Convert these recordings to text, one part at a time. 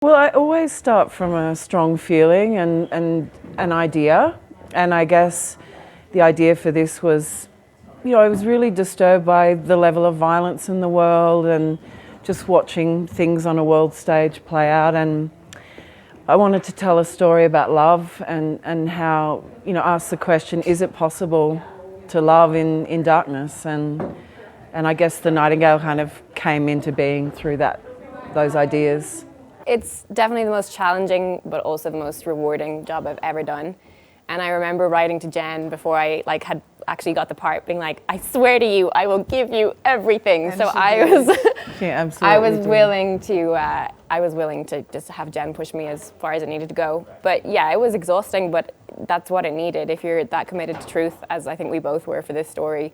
Well, I always start from a strong feeling and an idea. And I guess the idea for this was, I was really disturbed by the level of violence in the world and just watching things on a world stage play out. And I wanted to tell a story about love and how, ask the question, is it possible to love in darkness? And I guess the Nightingale kind of came into being through those ideas. It's definitely the most challenging, but also the most rewarding job I've ever done. And I remember writing to Jen before I had actually got the part, being like, "I swear to you, I will give you everything." And so she I did. was, She absolutely I was did. willing to just have Jen push me as far as it needed to go. But yeah, it was exhausting, but that's what it needed. If you're that committed to truth, as I think we both were for this story,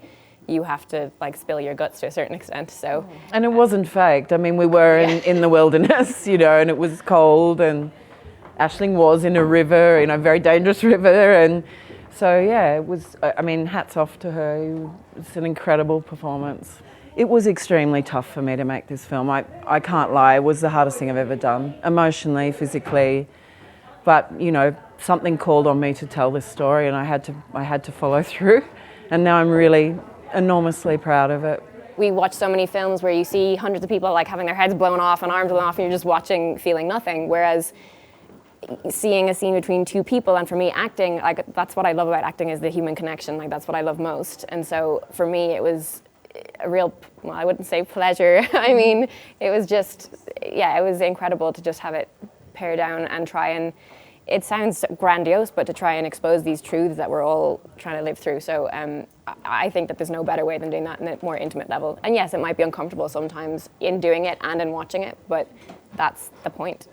you have to spill your guts to a certain extent. So, and it wasn't faked. I mean, we were in the wilderness, and it was cold, and Aisling was in a river, a very dangerous river, and so yeah, it was. I mean, hats off to her. It's an incredible performance. It was extremely tough for me to make this film. I can't lie. It was the hardest thing I've ever done, emotionally, physically, but something called on me to tell this story, and I had to follow through, and now I'm really enormously proud of it. We watch so many films where you see hundreds of people having their heads blown off and arms blown off, and you're just watching, feeling nothing. Whereas seeing a scene between two people, and for me, acting, that's what I love about acting, is the human connection. That's what I love most. And so for me, it was a real, I wouldn't say pleasure. I mean, it was just, it was incredible to just have it pare down and try and, it sounds grandiose, but to try and expose these truths that we're all trying to live through. So I think that there's no better way than doing that in a more intimate level. And yes, it might be uncomfortable sometimes in doing it and in watching it, but that's the point.